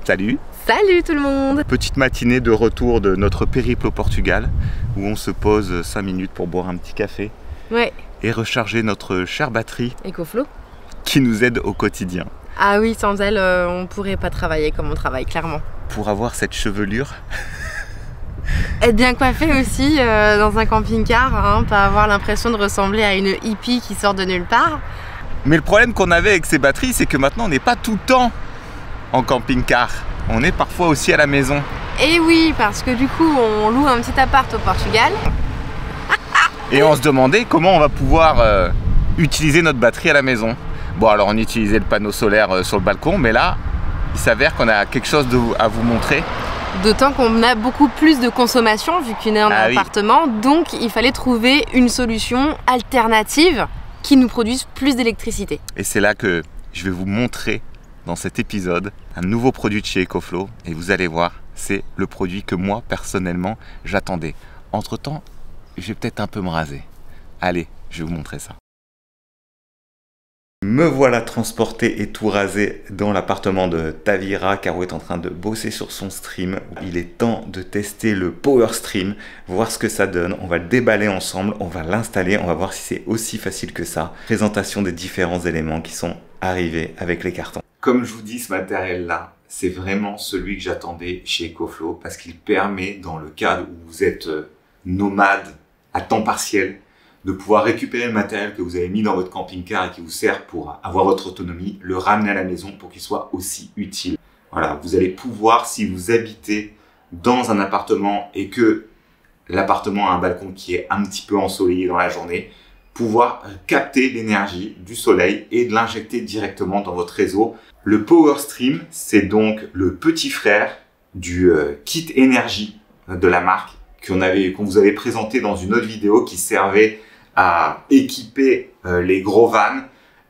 Salut! Salut tout le monde! Petite matinée de retour de notre périple au Portugal où on se pose 5 minutes pour boire un petit café et recharger notre chère batterie EcoFlow qui nous aide au quotidien. Ah oui, sans elle, on pourrait pas travailler comme on travaille, clairement. Pour avoir cette chevelure. Être bien coiffé aussi dans un camping-car, hein, pas avoir l'impression de ressembler à une hippie qui sort de nulle part. Mais le problème qu'on avait avec ces batteries, c'est que maintenant on n'est pas tout le temps en camping-car. On est parfois aussi à la maison. Et oui, parce que du coup, on loue un petit appart au Portugal. Et on se demandait comment on va pouvoir utiliser notre batterie à la maison. Bon, alors on utilisait le panneau solaire sur le balcon, mais là, il s'avère qu'on a quelque chose à vous montrer. D'autant qu'on a beaucoup plus de consommation vu qu'on est en appartement, donc il fallait trouver une solution alternative qui nous produise plus d'électricité. Et c'est là que je vais vous montrer dans cet épisode un nouveau produit de chez EcoFlow et vous allez voir, c'est le produit que moi personnellement j'attendais. Entre temps, je vais peut-être un peu me raser. Allez, je vais vous montrer ça. Me voilà transporté et tout rasé dans l'appartement de Tavira. Caro est en train de bosser sur son stream. Il est temps de tester le Power Stream, voir ce que ça donne. On va le déballer ensemble, on va l'installer, on va voir si c'est aussi facile que ça. Présentation des différents éléments qui sont arrivés avec les cartons. Comme je vous dis, ce matériel-là, c'est vraiment celui que j'attendais chez EcoFlow parce qu'il permet, dans le cas où vous êtes nomade à temps partiel, de pouvoir récupérer le matériel que vous avez mis dans votre camping-car et qui vous sert pour avoir votre autonomie, le ramener à la maison pour qu'il soit aussi utile. Voilà, vous allez pouvoir, si vous habitez dans un appartement et que l'appartement a un balcon qui est un petit peu ensoleillé dans la journée, pouvoir capter l'énergie du soleil et de l'injecter directement dans votre réseau. Le Power Stream, c'est donc le petit frère du kit énergie de la marque qu'on vous avait présenté dans une autre vidéo qui servait à équiper les gros vannes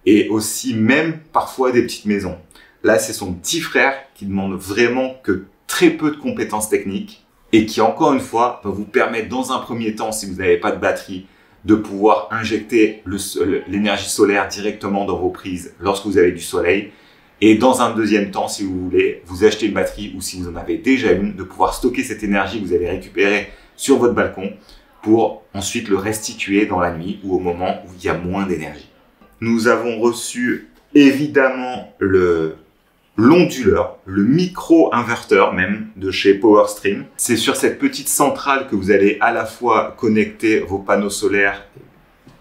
et aussi même parfois des petites maisons. Là, c'est son petit frère qui demande vraiment que très peu de compétences techniques et qui, encore une fois, va vous permettre dans un premier temps, si vous n'avez pas de batterie, de pouvoir injecter l'énergie solaire directement dans vos prises lorsque vous avez du soleil. Et dans un deuxième temps, si vous voulez, vous achetez une batterie ou si vous en avez déjà une, de pouvoir stocker cette énergie que vous allez récupérer sur votre balcon pour ensuite le restituer dans la nuit ou au moment où il y a moins d'énergie. Nous avons reçu évidemment l'onduleur, le micro-inverteur même de chez Power Stream. C'est sur cette petite centrale que vous allez à la fois connecter vos panneaux solaires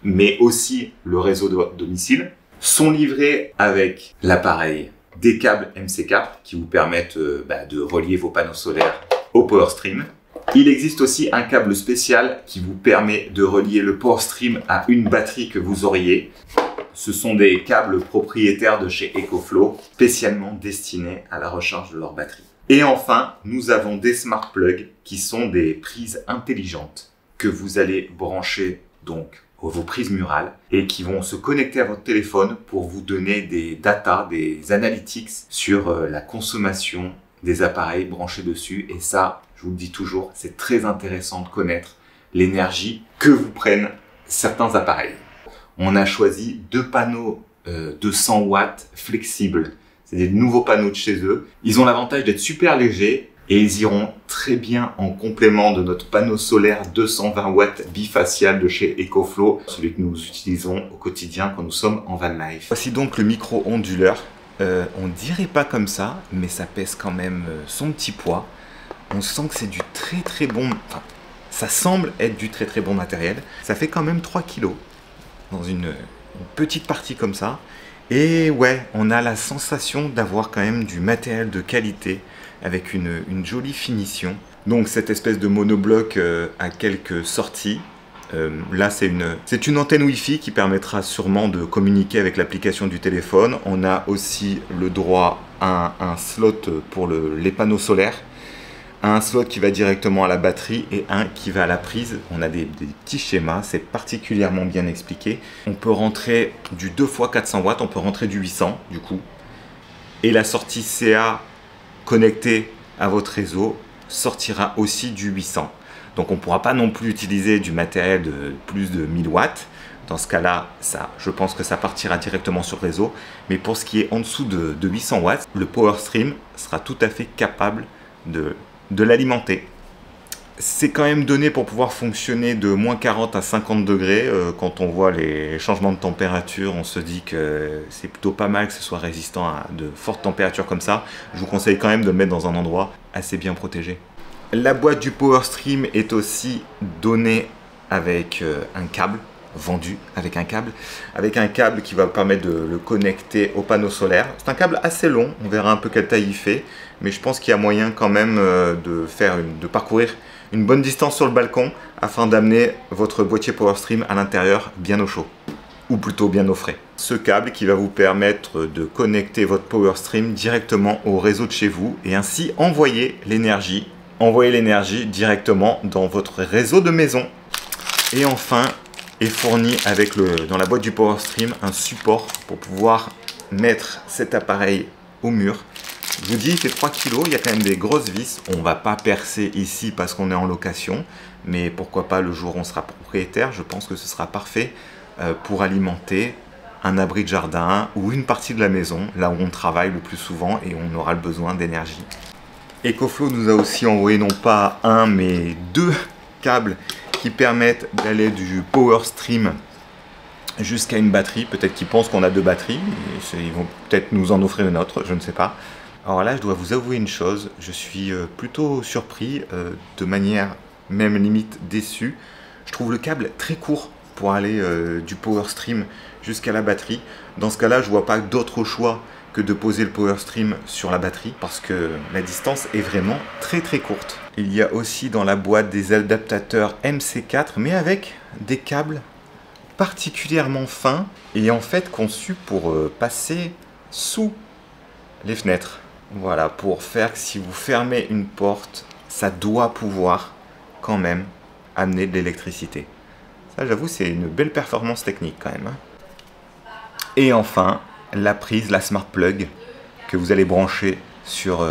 mais aussi le réseau de votre domicile. Sont livrés avec l'appareil des câbles MC4 qui vous permettent de relier vos panneaux solaires au Power Stream. Il existe aussi un câble spécial qui vous permet de relier le Power Stream à une batterie que vous auriez. Ce sont des câbles propriétaires de chez EcoFlow, spécialement destinés à la recharge de leur batterie. Et enfin, nous avons des Smart Plugs qui sont des prises intelligentes que vous allez brancher donc vos prises murales et qui vont se connecter à votre téléphone pour vous donner des data, des analytics sur la consommation des appareils branchés dessus. Et ça, je vous le dis toujours, c'est très intéressant de connaître l'énergie que vous prennent certains appareils. On a choisi 2 panneaux de 100 watts flexibles. C'est des nouveaux panneaux de chez eux. Ils ont l'avantage d'être super légers et ils iront très bien en complément de notre panneau solaire 220 watts bifacial de chez EcoFlow, celui que nous utilisons au quotidien quand nous sommes en van life. Voici donc le micro-onduleur. On dirait pas comme ça, mais ça pèse quand même son petit poids. On sent que c'est du très bon, enfin, ça semble être du très bon matériel. Ça fait quand même 3 kg dans une petite partie comme ça. Et ouais, on a la sensation d'avoir quand même du matériel de qualité avec une jolie finition. Donc cette espèce de monobloc a quelques sorties. Là c'est une antenne Wi-Fi qui permettra sûrement de communiquer avec l'application du téléphone. On a aussi le droit à un slot pour les panneaux solaires, un slot qui va directement à la batterie et un qui va à la prise. On a des petits schémas, c'est particulièrement bien expliqué. On peut rentrer du 2 x 400 watts, on peut rentrer du 800 du coup. Et la sortie CA connectée à votre réseau sortira aussi du 800. Donc on ne pourra pas non plus utiliser du matériel de plus de 1000 watts. Dans ce cas-là, je pense que ça partira directement sur le réseau. Mais pour ce qui est en dessous de 800 watts, le Power Stream sera tout à fait capable de l'alimenter. C'est quand même donné pour pouvoir fonctionner de moins 40 à 50 degrés. Quand on voit les changements de température, on se dit que c'est plutôt pas mal que ce soit résistant à de fortes températures comme ça. Je vous conseille quand même de le mettre dans un endroit assez bien protégé. La boîte du Power Stream est aussi donnée avec un câble, vendu avec un câble qui va vous permettre de le connecter au panneau solaire. C'est un câble assez long, on verra un peu quelle taille il fait, mais je pense qu'il y a moyen quand même de parcourir une bonne distance sur le balcon afin d'amener votre boîtier Power Stream à l'intérieur bien au chaud, ou plutôt bien au frais. Ce câble qui va vous permettre de connecter votre Power Stream directement au réseau de chez vous et ainsi envoyer l'énergie directement dans votre réseau de maison. Et enfin, est fourni avec dans la boîte du Power Stream un support pour pouvoir mettre cet appareil au mur. Je vous dis, il fait 3 kg, il y a quand même des grosses vis. On ne va pas percer ici parce qu'on est en location, mais pourquoi pas le jour où on sera propriétaire, je pense que ce sera parfait pour alimenter un abri de jardin ou une partie de la maison, là où on travaille le plus souvent et on aura le besoin d'énergie. EcoFlow nous a aussi envoyé non pas un, mais 2 câbles qui permettent d'aller du Power Stream jusqu'à une batterie. Peut-être qu'ils pensent qu'on a 2 batteries, ils vont peut-être nous en offrir une autre, je ne sais pas. Alors là, je dois vous avouer une chose, je suis plutôt surpris, de manière même limite déçu. Je trouve le câble très court pour aller du Power Stream jusqu'à la batterie. Dans ce cas-là, je ne vois pas d'autre choix que de poser le Power Stream sur la batterie parce que la distance est vraiment très courte. Il y a aussi dans la boîte des adaptateurs MC4 mais avec des câbles particulièrement fins et en fait conçus pour passer sous les fenêtres. Voilà, pour faire que si vous fermez une porte, ça doit pouvoir quand même amener de l'électricité. Ça, j'avoue, c'est une belle performance technique quand même. Et enfin, la prise, la Smart Plug, que vous allez brancher sur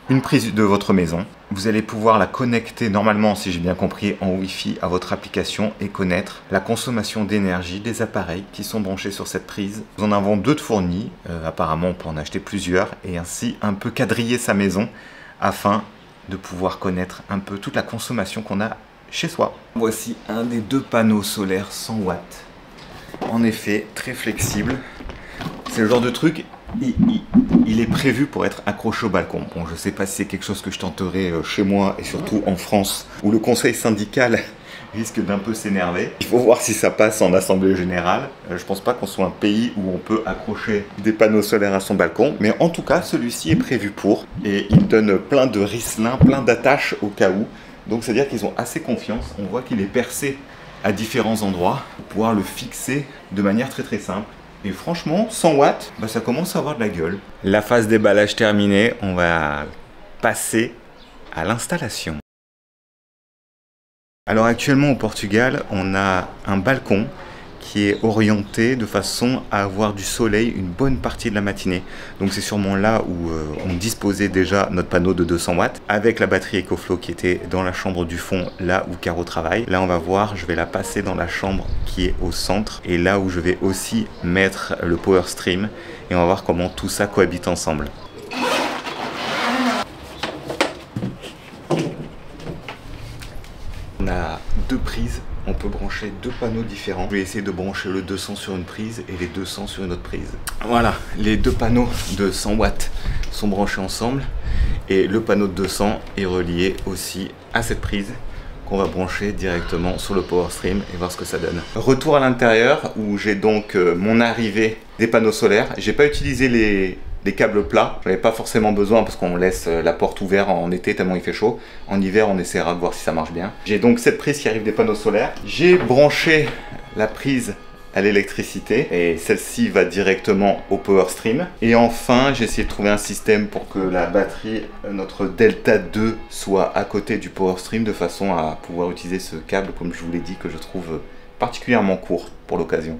une prise de votre maison. Vous allez pouvoir la connecter normalement, si j'ai bien compris, en Wi-Fi à votre application et connaître la consommation d'énergie des appareils qui sont branchés sur cette prise. Nous en avons 2 de fournis, apparemment on peut en acheter plusieurs et ainsi un peu quadriller sa maison afin de pouvoir connaître un peu toute la consommation qu'on a chez soi. Voici un des 2 panneaux solaires 100 watts. En effet, très flexible. C'est le genre de truc, il est prévu pour être accroché au balcon. Bon, je ne sais pas si c'est quelque chose que je tenterai chez moi et surtout en France, où le conseil syndical risque d'un peu s'énerver. Il faut voir si ça passe en assemblée générale. Je pense pas qu'on soit un pays où on peut accrocher des panneaux solaires à son balcon, mais en tout cas, celui-ci est prévu pour, et il donne plein de risselins, plein d'attaches au cas où. Donc, c'est-à-dire qu'ils ont assez confiance. On voit qu'il est percé à différents endroits pour pouvoir le fixer de manière très simple. Et franchement, 100 watts, ça commence à avoir de la gueule. La phase déballage terminée, on va passer à l'installation. Alors actuellement au Portugal, on a un balcon qui est orienté de façon à avoir du soleil une bonne partie de la matinée. Donc c'est sûrement là où on disposait déjà notre panneau de 200 watts avec la batterie EcoFlow qui était dans la chambre du fond, là où Caro travaille. Là on va voir, je vais la passer dans la chambre qui est au centre et là où je vais aussi mettre le Power Stream et on va voir comment tout ça cohabite ensemble. On a 2 prises, on peut brancher 2 panneaux différents. Je vais essayer de brancher le 200 sur une prise et les 200 sur une autre prise. Voilà, les 2 panneaux de 100 watts sont branchés ensemble et le panneau de 200 est relié aussi à cette prise qu'on va brancher directement sur le Power Stream et voir ce que ça donne. Retour à l'intérieur où j'ai donc mon arrivée des panneaux solaires. J'ai pas utilisé les câbles plats, j'en avais pas forcément besoin parce qu'on laisse la porte ouverte en été tellement il fait chaud. En hiver on essaiera de voir si ça marche bien. J'ai donc cette prise qui arrive des panneaux solaires. J'ai branché la prise à l'électricité et celle-ci va directement au Power Stream. Et enfin j'ai essayé de trouver un système pour que la batterie, notre Delta 2, soit à côté du Power Stream de façon à pouvoir utiliser ce câble comme je vous l'ai dit que je trouve particulièrement court pour l'occasion.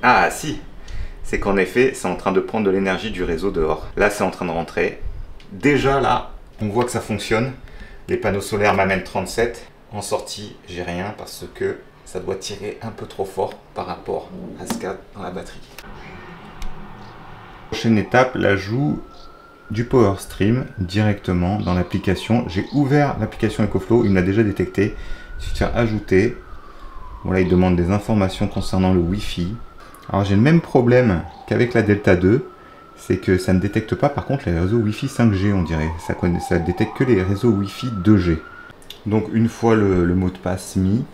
Ah si, c'est qu'en effet, c'est en train de prendre de l'énergie du réseau dehors. Là, c'est en train de rentrer. Déjà, là, on voit que ça fonctionne. Les panneaux solaires m'amènent 37. En sortie, j'ai rien parce que ça doit tirer un peu trop fort par rapport à ce qu'il y a dans la batterie. Prochaine étape, l'ajout du Power Stream directement dans l'application. J'ai ouvert l'application EcoFlow, il me l'a déjà détecté. Il suffit de faire ajouter. Voilà, il demande des informations concernant le Wi-Fi. Alors j'ai le même problème qu'avec la Delta 2, c'est que ça ne détecte pas par contre les réseaux Wi-Fi 5G, on dirait. Ça détecte que les réseaux Wi-Fi 2G. Donc une fois le mot de passe mis,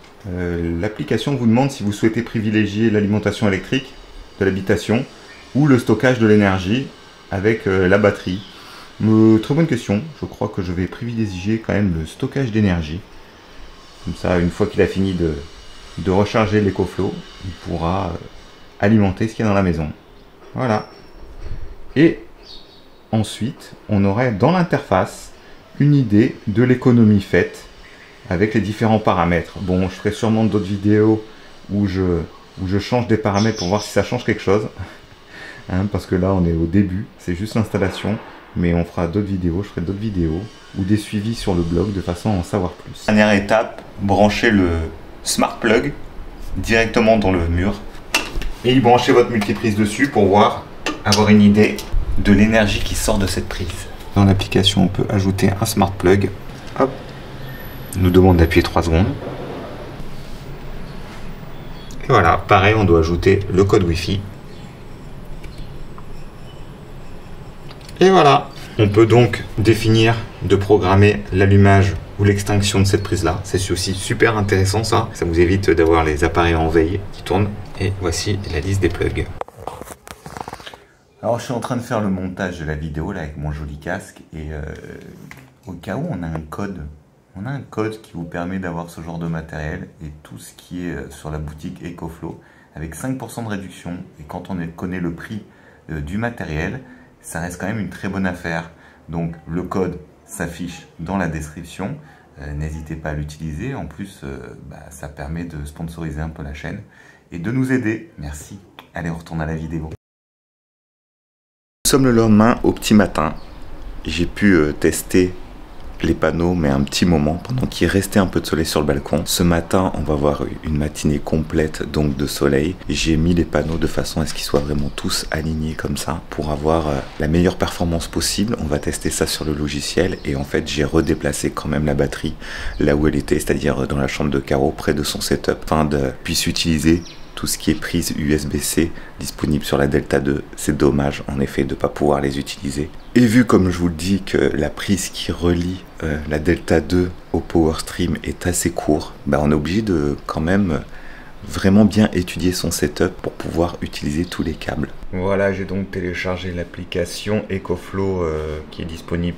l'application vous demande si vous souhaitez privilégier l'alimentation électrique de l'habitation ou le stockage de l'énergie avec la batterie. Très bonne question, je crois que je vais privilégier quand même le stockage d'énergie. Comme ça, une fois qu'il a fini de recharger l'EcoFlow, il pourra alimenter ce qu'il y a dans la maison. Voilà. Et ensuite, on aurait dans l'interface une idée de l'économie faite avec les différents paramètres. Bon, je ferai sûrement d'autres vidéos où je change des paramètres pour voir si ça change quelque chose. Hein, parce que là, on est au début, c'est juste l'installation. Mais on fera d'autres vidéos, je ferai d'autres vidéos ou des suivis sur le blog de façon à en savoir plus. Dernière étape, brancher le Smart Plug directement dans le mur et y brancher votre multiprise dessus pour avoir une idée de l'énergie qui sort de cette prise. Dans l'application, on peut ajouter un Smart Plug. Hop. Il nous demande d'appuyer 3 secondes. Et voilà, pareil, on doit ajouter le code Wi-Fi. Et voilà. On peut donc définir de programmer l'allumage ou l'extinction de cette prise-là. C'est aussi super intéressant ça. Ça vous évite d'avoir les appareils en veille qui tournent. Et voici la liste des plugs. Alors je suis en train de faire le montage de la vidéo là avec mon joli casque. Et au cas où on a un code. On a un code qui vous permet d'avoir ce genre de matériel et tout ce qui est sur la boutique EcoFlow avec 5% de réduction. Et quand on connaît le prix du matériel, ça reste quand même une très bonne affaire. Donc le code s'affiche dans la description. N'hésitez pas à l'utiliser. En plus, ça permet de sponsoriser un peu la chaîne et de nous aider. Merci. Allez, on retourne à la vidéo. Nous sommes le lendemain au petit matin. J'ai pu tester les panneaux, mais un petit moment pendant qu'il restait un peu de soleil sur le balcon. Ce matin, on va avoir une matinée complète donc de soleil. J'ai mis les panneaux de façon à ce qu'ils soient vraiment tous alignés comme ça pour avoir la meilleure performance possible. On va tester ça sur le logiciel et en fait, j'ai redéplacé quand même la batterie là où elle était, c'est-à-dire dans la chambre de Caro près de son setup, afin de puisse utiliser tout ce qui est prise USB-C disponible sur la Delta 2. C'est dommage en effet de ne pas pouvoir les utiliser. Et vu comme je vous le dis que la prise qui relie la Delta 2 au Power Stream est assez court, on est obligé de quand même vraiment bien étudier son setup pour pouvoir utiliser tous les câbles. Voilà, j'ai donc téléchargé l'application EcoFlow qui est disponible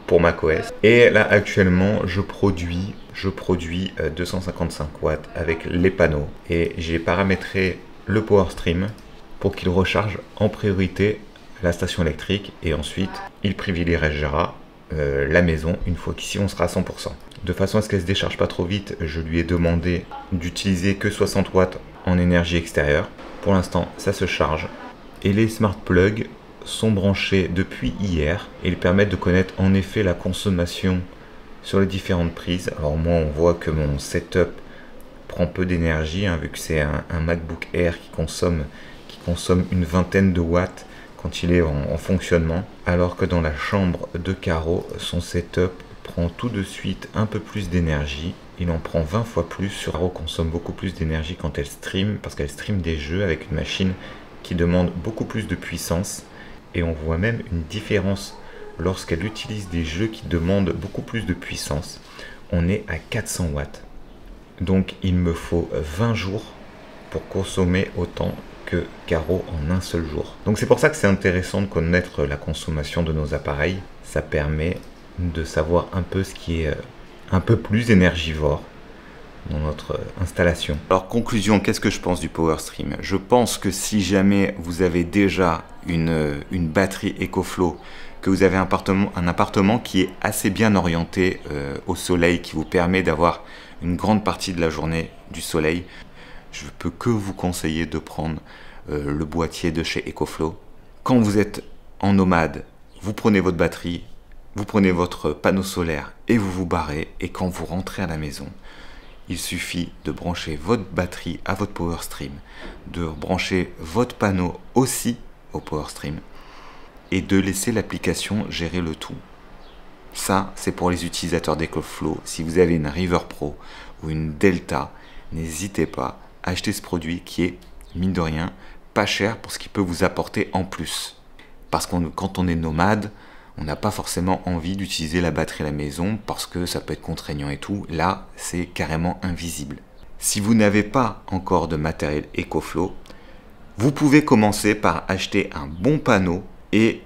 pour macOS. Et là actuellement je produis 255 watts avec les panneaux et j'ai paramétré le Power Stream pour qu'il recharge en priorité la station électrique et ensuite il privilégiera la maison une fois qu'ici on sera à 100%. De façon à ce qu'elle se décharge pas trop vite, je lui ai demandé d'utiliser que 60 watts en énergie extérieure. Pour l'instant ça se charge et les smart plugs sont branchés depuis hier et ils permettent de connaître en effet la consommation sur les différentes prises. Alors moi on voit que mon setup prend peu d'énergie vu que c'est un MacBook Air qui consomme une vingtaine de watts quand il est en fonctionnement, alors que dans la chambre de Caro, son setup prend tout de suite un peu plus d'énergie. Il en prend 20 fois plus. Caro consomme beaucoup plus d'énergie quand elle stream, parce qu'elle stream des jeux avec une machine qui demande beaucoup plus de puissance. Et on voit même une différence lorsqu'elle utilise des jeux qui demandent beaucoup plus de puissance. On est à 400 watts. Donc il me faut 20 jours pour consommer autant que Caro en un seul jour. Donc c'est pour ça que c'est intéressant de connaître la consommation de nos appareils. Ça permet de savoir un peu ce qui est un peu plus énergivore dans notre installation. Alors conclusion, qu'est-ce que je pense du Power Stream? Je pense que si jamais vous avez déjà une batterie EcoFlow, que vous avez un appartement qui est assez bien orienté au soleil, qui vous permet d'avoir une grande partie de la journée du soleil, je ne peux que vous conseiller de prendre le boîtier de chez EcoFlow. Quand vous êtes en nomade, vous prenez votre batterie, vous prenez votre panneau solaire et vous vous barrez. Et quand vous rentrez à la maison, il suffit de brancher votre batterie à votre PowerStream, de brancher votre panneau aussi au PowerStream et de laisser l'application gérer le tout. Ça, c'est pour les utilisateurs d'EcoFlow. Si vous avez une River Pro ou une Delta, n'hésitez pas à acheter ce produit qui est, mine de rien, pas cher pour ce qu'il peut vous apporter en plus. Parce que quand on est nomade, on n'a pas forcément envie d'utiliser la batterie à la maison parce que ça peut être contraignant et tout. Là, c'est carrément invisible. Si vous n'avez pas encore de matériel EcoFlow, vous pouvez commencer par acheter un bon panneau et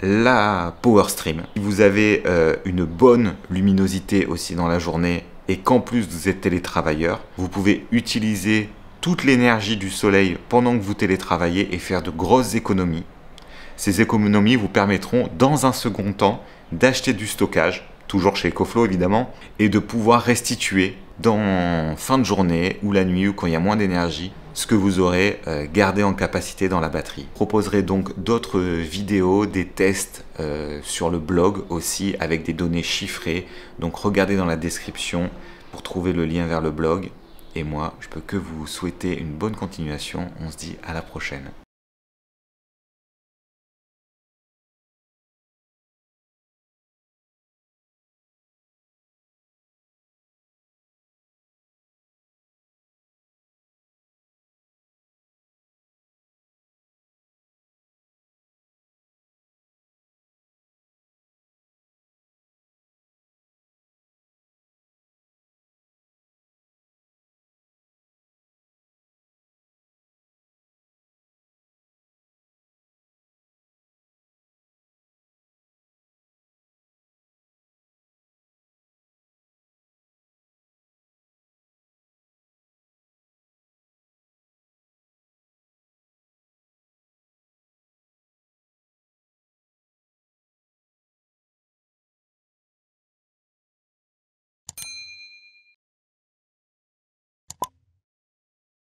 la PowerStream. Si vous avez une bonne luminosité aussi dans la journée et qu'en plus vous êtes télétravailleur, vous pouvez utiliser toute l'énergie du soleil pendant que vous télétravaillez et faire de grosses économies. Ces économies vous permettront dans un second temps d'acheter du stockage, toujours chez EcoFlow évidemment, et de pouvoir restituer dans fin de journée ou la nuit ou quand il y a moins d'énergie, ce que vous aurez gardé en capacité dans la batterie. Je proposerai donc d'autres vidéos, des tests sur le blog aussi avec des données chiffrées. Donc regardez dans la description pour trouver le lien vers le blog. Et moi, je peux que vous souhaiter une bonne continuation. On se dit à la prochaine.